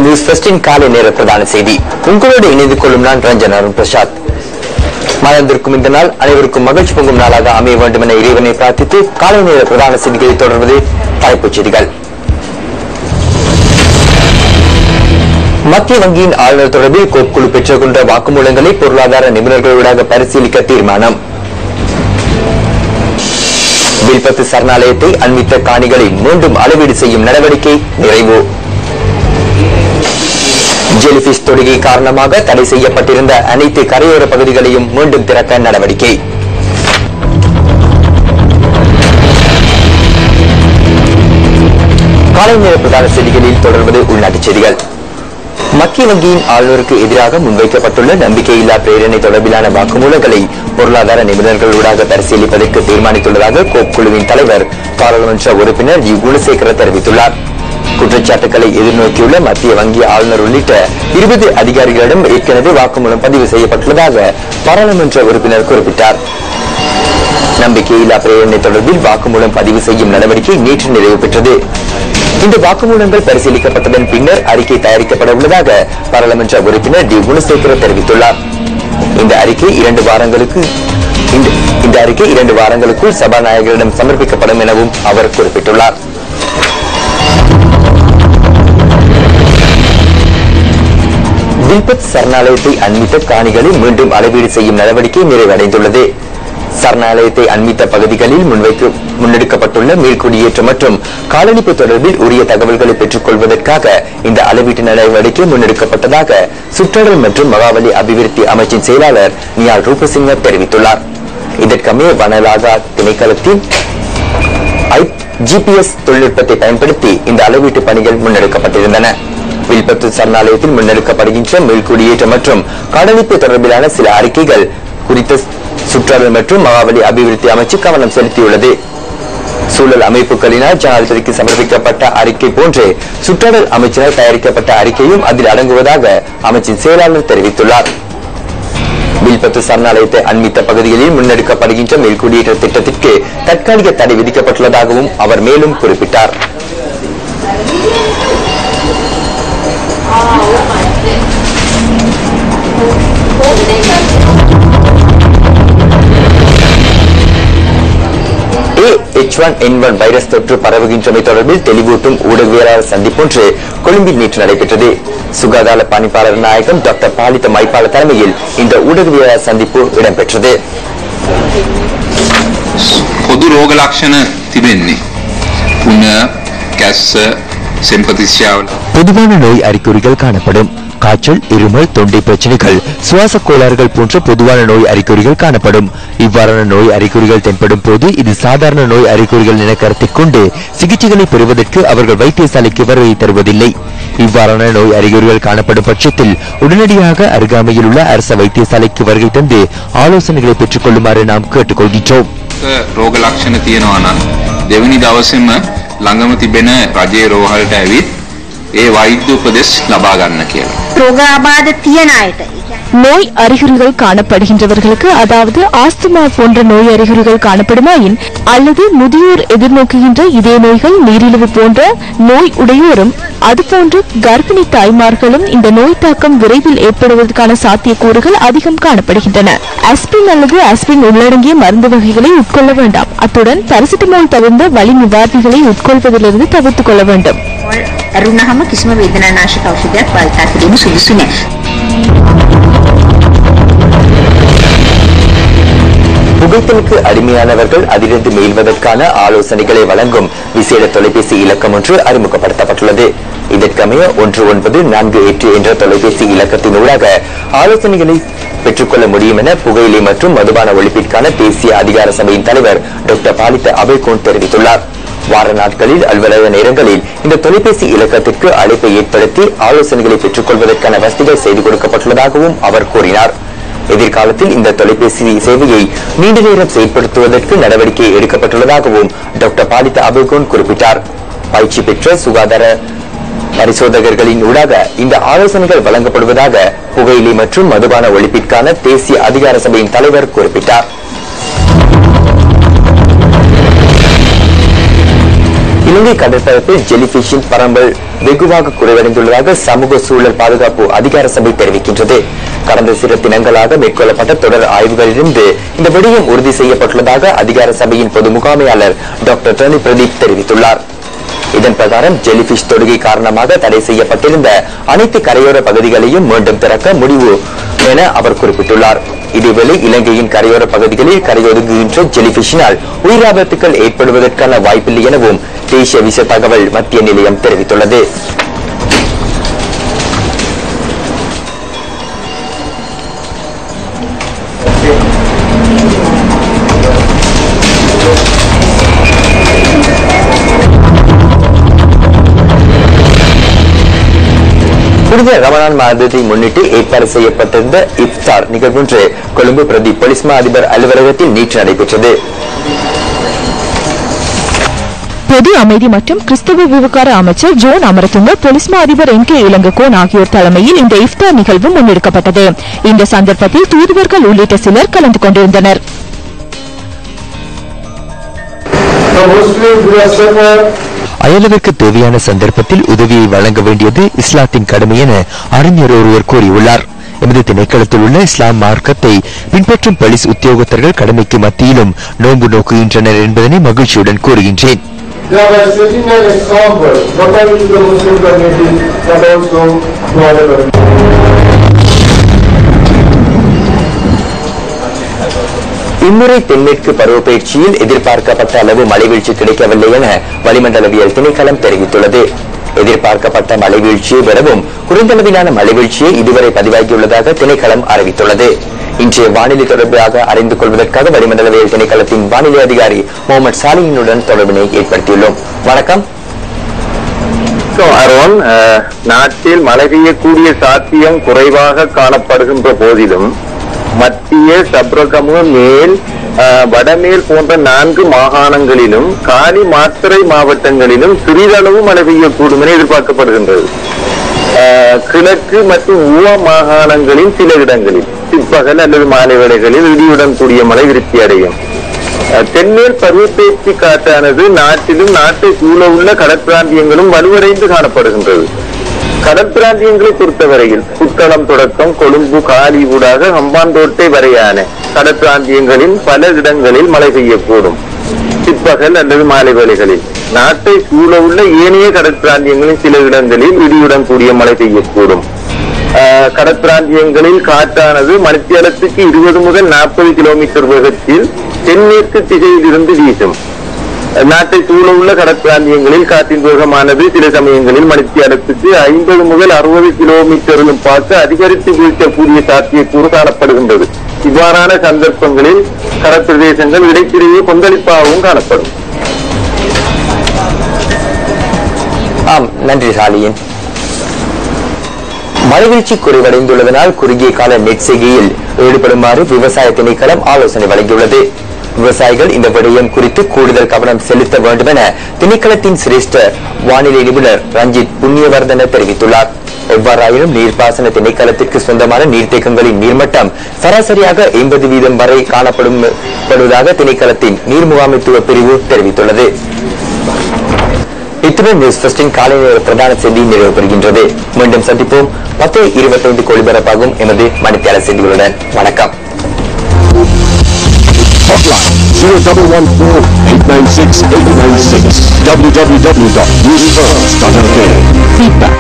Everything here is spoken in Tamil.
நியூஸ் ஃபர்ஸ்டின் காலை நேர பிரதான செய்தி. உங்களோடு இணைந்து கொள்ளும் நான் ரஞ்சன் அருண் பிரசாத். மலர்ந்திருக்கும் இந்த நாள் அனைவருக்கும் மகிழ்ச்சி பொங்கும் நாளாக அமைய வேண்டும் என இறைவனை பிரார்த்தித்து காலை நேர பிரதான செய்திகளை தொடர்வது தலைப்புச் செய்திகள். மத்திய வங்கியின் ஆளுநர் தொடர்பில் கோப் குழு பெற்றுக்கொண்ட வாக்குமூலங்களை பொருளாதார நிபுணர்களூடாக பரிசீலிக்க தீர்மானம். வில்பத்து சரணாலயத்தை அண்மித்த காணிகளை மீண்டும் அளவீடு செய்யும் நடவடிக்கை நிறைவு. ஜெலிபிஷ் தொடுகை காரணமாக தடை செய்யப்பட்டிருந்த அனைத்து கரையோர பகுதிகளையும் மீண்டும் திறக்க நடவடிக்கை. காலை நேர பிரதான செய்திகளில் தொடர்வது உள்நாட்டுச் செய்திகள். மத்திய வங்கியின் ஆளுநருக்கு எதிராக முன்வைக்கப்பட்டுள்ள நம்பிக்கையில்லா பிரேரணை தொடர்பிலான வாக்குமூலங்களை பொருளாதார நிபுணர்களூடாக பரிசீலிப்பதற்கு தீர்மானித்துள்ளதாக கோப் குழுவின் தலைவர் பாராளுமன்ற உறுப்பினர் ஜி குணசேகர தெரிவித்துள்ளார். குற்றச்சாட்டுகளை எதிர்நோக்கியுள்ள மத்திய வங்கி ஆளுநர் உள்ளிட்ட 20 அதிகாரிகளிடம் ஏற்கனவே வாக்குமூலம் பதிவு செய்யப்பட்டுள்ளதாக பாராளுமன்ற உறுப்பினர் குறிப்பிட்டார். நம்பிக்கையில்லா பிரேரணை தொடர்பில் வாக்குமூலம் பதிவு செய்யும் நடவடிக்கை நேற்று நிறைவு பெற்றது. இந்த வாக்குமூலங்கள் பரிசீலிக்கப்பட்டதன் பின்னர் அறிக்கை தயாரிக்கப்பட உள்ளதாக பாராளுமன்ற உறுப்பினர் டி குணசேகர தெரிவித்துள்ளார். இந்த அறிக்கை 2 வாரங்களுக்குள் சபாநாயகரிடம் சமர்ப்பிக்கப்படும் எனவும் அவர் குறிப்பிட்டுள்ளார். வில்பத் சரணாலயத்தை அண்மித்த காணிகளை மீண்டும் அளவீடு செய்யும் நடவடிக்கை நிறைவடைந்துள்ளது. சரணாலயத்தை அண்மித்த பகுதிகளில் முன்னெடுக்கப்பட்டுள்ள மீள்குடியேற்றம் மற்றும் காலனிப்பு தொடர்பில் உரிய தகவல்களை பெற்றுக் கொள்வதற்காக இந்த அளவீட்டு நடவடிக்கை முன்னெடுக்கப்பட்டதாக சுற்றுலா மற்றும் மகாவலி அபிவிருத்தி அமைச்சின் செயலாளர் நியால் ரூபசிங்க தெரிவித்துள்ளார். இதற்கமைய வனலாகா திணைக்களத்தின் GPS தொழில்நுட்பத்தை பயன்படுத்தி இந்த அளவீட்டு பணிகள் முன்னெடுக்கப்பட்டிருந்தன. வில்பத்து சரணாலயத்தில் முன்னெடுக்கப்படுகின்ற மீள்குடியேற்றம் மற்றும் காலனிப்பு தொடர்பிலான சில அறிக்கைகள் குறித்த சுற்றுலா மற்றும் மகாவலி அபிவிருத்தி அமைச்சு கவனம் செலுத்தியுள்ளது. சூழல் அமைப்புகளினால் ஜனாதிபதிக்கு சமர்ப்பிக்கப்பட்ட அறிக்கை போன்று சுற்றுலா அமைச்சினால் தயாரிக்கப்பட்ட அறிக்கையும் அதில் அடங்குவதாக அமைச்சின் செயலாளர் தெரிவித்துள்ளார். வில்பத்து சரணாலயத்தை அண்மித்த பகுதிகளில் முன்னெடுக்கப்படுகின்ற மீள்குடியேற்ற திட்டத்திற்கு தற்காலிக தடை விதிக்கப்பட்டுள்ளதாகவும் அவர் மேலும் குறிப்பிட்டார். H1N1 வைரஸ் தொற்று பரவுகின்றமை தொடர்பில் தெளிவூட்டும் ஊடகவியலாளர் சந்திப்பொன்று கொழும்பில் நேற்று நடைபெற்றது. சுகாதார பணிப்பாளர் நாயகம் டாக்டர் பாலித மைப்பாள தலைமையில் இந்த ஊடகவியலாளர் சந்திப்பு இடம்பெற்றது. பொது ரோக லட்சண திபென்னி புண்ண கேஸ் பொதுவான நோய் அறிகுறிகள் காணப்படும். காய்ச்சல், இருமல், தொண்டை பிரச்சனைகள், சுவாச கோளாறுகள் போன்ற பொதுவான நோய் அறிகுறிகள் காணப்படும். இவ்வாறான நோய் அறிகுறிகள் தென்படும் போது இது சாதாரண நோய் அறிகுறிகள் என கருத்தில் கொண்டு சிகிச்சைகளை பெறுவதற்கு அவர்கள் வைத்தியசாலைக்கு வருகை தருவதில்லை. இவ்வாறான நோய் அறிகுறிகள் காணப்படும் பட்சத்தில் உடனடியாக அருகாமையில் உள்ள அரசு வைத்தியசாலைக்கு வருகை தந்து ஆலோசனைகளை பெற்றுக் கொள்ளுமாறு நாம் கேட்டுக்கொள்கின்றோம். ரோக லட்சණ තියෙනවා නම් දෙවෙනි දවසේම ළඟම තිබෙන රජයේ රෝහලට ඇවිත් ඒ වෛද්‍ය උපදෙස් ලබා ගන්න කියලා. ரோகாபாத තියෙන අයට நோய் அறிகுறிகள் காணப்படுகின்றவர்களுக்கு, அதாவது ஆஸ்துமா போன்ற நோய் அறிகுறிகள் காணப்படுமாயின் அல்லது முதியோர் எதிர்நோக்குகின்ற இதே நோய்கள், நீரிழிவு போன்ற நோய் உடையோரும் அதுபோன்று கர்ப்பிணி தாய்மார்களும் இந்த நோய் தாக்கம் விரைவில் ஏற்படுவதற்கான சாத்தியக்கூறுகள் அதிகம் காணப்படுகின்றன. ஆஸ்பிரின் அல்லது ஆஸ்பிரின் உள்ளடங்கிய மருந்து வகைகளை உட்கொள்ள வேண்டாம். அத்துடன் பாராசிட்டமால் தவிர்ந்த வலி நிவாரணிகளை உட்கொள்வதிலிருந்து தவிர்த்துக் கொள்ள வேண்டும். අරුණහම කිසිම වේදනානාශක ඖෂධයක් භාවිත කිරීම සුදුසු නැහැ. புகைத்தலுக்கு அடிமையானவர்கள் அதிலிருந்து மீள்வதற்கான ஆலோசனைகளை வழங்கும் விசேட தொலைபேசி இலக்கம் ஒன்று அறிமுகப்படுத்தப்பட்டுள்ளது. இதற்கமைய 1948 என்ற தொலைபேசி இலக்கத்தின் ஊடாக ஆலோசனைகளை பெற்றுக்கொள்ள முடியும் என புகையிலை மற்றும் மதுபான ஒழிப்பிற்கான தேசிய அதிகார சபையின் தலைவர் டாக்டர் பாலித அபேகோன் தெரிவித்துள்ளார். வார நாட்களில் அலுவலக நேரங்களில் இந்த தொலைபேசி இலக்கத்திற்கு அழைப்பை ஏற்படுத்தி ஆலோசனைகளை பெற்றுக் கொள்வதற்கான வசதிகள் செய்து கொடுக்கப்பட்டுள்ளதாகவும் அவர் கூறினார். எதிர்காலத்தில் இந்த தொலைபேசி சேவையை நீண்ட நேரம் செயல்படுத்துவதற்கு நடவடிக்கை எடுக்கப்பட்டுள்ளதாகவும் டாக்டர் பாலித அபேகோன் குறிப்பிட்டார். பயிற்சி பெற்ற சுகாதார பரிசோதகர்களின் ஊடாக இந்த ஆலோசனைகள் வழங்கப்படுவதாக புகையிலை மற்றும் மதுபான ஒழிப்பிற்கான தேசிய அதிகார சபையின் தலைவர் குறிப்பிட்டார். இலங்கை கடற்பரப்பில் ஜெலிபிஷின் பரம்பல் வெகுவாக குறைவடைந்துள்ளதாக சமூக சூழல் பாதுகாப்பு அதிகார சபை தெரிவிக்கின்றது. கடந்த சில தினங்களாக மேற்கொள்ளப்பட்ட தொடர் ஆய்வுகளிலிருந்து இந்த விடயம் உறுதி செய்யப்பட்டுள்ளதாக அதிகார சபையின் பொது முகாமையாளர் டாக்டர் டர்னி பிரதீப் தெரிவித்துள்ளார். இதன் பிரகாரம் ஜெலிபிஷ் தொடுகை காரணமாக தடை செய்யப்பட்டிருந்த அனைத்து கரையோர பகுதிகளையும் மீண்டும் திறக்க முடிவு என அவர் குறிப்பிட்டுள்ளார். இதேவேளை இலங்கையின் கரையோர பகுதிகளில் கரையொதுங்குகின்ற ஜெலிபிஷினால் உயிராபத்துக்கள் ஏற்படுவதற்கான வாய்ப்பில்லை எனவும் தேசிய விஷ தகவல் மத்திய நிலையம் தெரிவித்துள்ளது. புனித ரமலான் மாதத்தை முன்னிட்டு ஏற்பாடு செய்யப்பட்டிருந்த இஃப்தார் நிகழ்வொன்று கொழும்பு பிரதி போலீஸ் மா அதிபர் அலுவலகத்தில் நேற்று நடைபெற்றது. பொது அமைதி மற்றும் கிறிஸ்தவ விவகார அமைச்சர் ஜோன் அமரதுங்க, போலீஸ் மா அதிபர் என் கே இளங்கோன் ஆகியோர் தலைமையில் இந்த இஃப்தார் நிகழ்வு முன்னெடுக்கப்பட்டது. இந்த சந்தர்ப்பத்தில் தூதுவர்கள் உள்ளிட்ட சிலர் கலந்து கொண்டிருந்தனர். அயலவிற்கு தேவையான சந்தர்ப்பத்தில் உதவியை வழங்க வேண்டியது இஸ்லாத்தின் கடமை என அறிஞர் ஒருவர் கூறியுள்ளார். எமது திணைக்களத்தில் உள்ள இஸ்லாம் மார்க்கத்தை பின்பற்றும் போலீஸ் உத்தியோகத்தர்கள் கடமைக்கு மத்தியிலும் நோன்பு நோக்குகின்றனர் என்பதனை மகிழ்ச்சியுடன் கூறுகின்றேன். இம்முறை தென்மேற்கு பருவப்பயிற்சியில் எதிர்பார்க்கப்பட்ட அளவு மழைவீழ்ச்சி கிடைக்கவில்லை என வளிமண்டலவியல் திணைக்களம் தெரிவித்துள்ளது. எதிர்பார்க்கப்பட்ட மழைவீழ்ச்சியை விடவும் குறைந்தளவிலான மழைவீழ்ச்சியை இதுவரை பதிவாகியுள்ளதாக திணைக்களம் அறிவித்துள்ளது. இன்றைய வானிலை தொடர்பாக அறிந்து கொள்வதற்காக வளிமண்டலவியல் திணைக்களத்தின் வானிலை அதிகாரி முகமது சாலியினுடன் தொடர்பினை ஏற்படுத்தியுள்ளோம். வணக்கம். நாட்டில் மழை பெய்யக்கூடிய சாத்தியம் குறைவாக காணப்படுகின்ற போதிலும் மத்திய சப்ரகமு மேல் வடமேல் போன்ற 4 மாகாணங்களிலும் காலி மாத்தறை மாவட்டங்களிலும் சிறிதளவு மழை பெய்யக்கூடும் என எதிர்பார்க்கப்படுகின்றது. கிழக்கு மற்றும் ஊவா மாகாணங்களின் சில இடங்களில் பிற்பகல் அல்லது மாலை வேளைகளில் இடியுடன் கூடிய மழை விருத்தி அடையும். தென்மேல் பருவப்பெயர்ச்சி காற்றானது நாட்டிலும் நாட்டை சூழ உள்ள கடற்பிராந்தியங்களும் வலுவடைந்து காணப்படுகின்றது. கடற்பிராந்தியங்களை பொறுத்தவரையில் புத்தளம் தொடக்கம் கொழும்பு காலி ஊடாக ஹம்பாந்தோட்டை வரையான கடற்பிராந்தியங்களில் பல இடங்களில் மழை பெய்யக்கூடும். பிற்பகல் அல்லது மாலை வேளைகளில் நாட்டை சூழ உள்ள ஏனைய கடற்பிராந்தியங்களில் சில இடங்களில் இடியுடன் கூடிய மழை பெய்யக்கூடும். கடற்பிராந்தியங்களில் காற்றானது மணித்தியாலத்துக்கு 20 முதல் 40 கிலோமீட்டர் வேகத்தில் தென்மேற்கு திசையில் இருந்து வீசும். நாட்டை சூழ உள்ள கடற்பிராந்தியங்களில் காற்றின் வேகமானது சில சமயங்களில் மணித்தியாலத்துக்கு 50 முதல் 60 கிலோமீட்டரிலும் பார்த்து அதிகரித்து வீழ்த்தக்கூடிய சாத்தியக்கூறு காணப்படுகின்றது. இவ்வாறான சந்தர்ப்பங்களில் கடற்பிரதேசங்கள் இடைக்கிடையே கொந்தளிப்பாகவும் காணப்படும். நன்றி சாலியின். மழைவீழ்ச்சி குறைவடைந்துள்ளதனால் குறுகிய கால நெட் செய்கையில் ஈடுபடுமாறு விவசாய திணைக்களம் ஆலோசனை வழங்கியுள்ளது. விவசாயிகள் இந்த விடயம் குறித்து கூடுதல் கவனம் செலுத்த வேண்டும் என திணைக்களத்தின் சிரேஷ்ட வானிலை நிபுணர் ரஞ்சித் புண்ணியவர்தன தெரிவித்துள்ளார். எவ்வாறாயினும் நீர்ப்பாசன திணைக்களத்திற்கு சொந்தமான நீர்த்தேக்கங்களின் நீர்மட்டம் சராசரியாக 80% வரை காணப்படுவதாக திணைக்களத்தின் நீர் முகாமைத்துவ பிரிவு தெரிவித்துள்ளது. இத்துடன் நியூஸ் ஃபர்ஸ்டின் காலை நேர பிரதான செய்தி நிறைவு பெறுகின்றது. மீண்டும் சந்திப்போம் 10:25 ஒளிபரப்பாகும் எமது மணித்தியால செய்திகளுடன். வணக்கம். Hotline 0114-896-896 www.newsfirst.lk. Feedback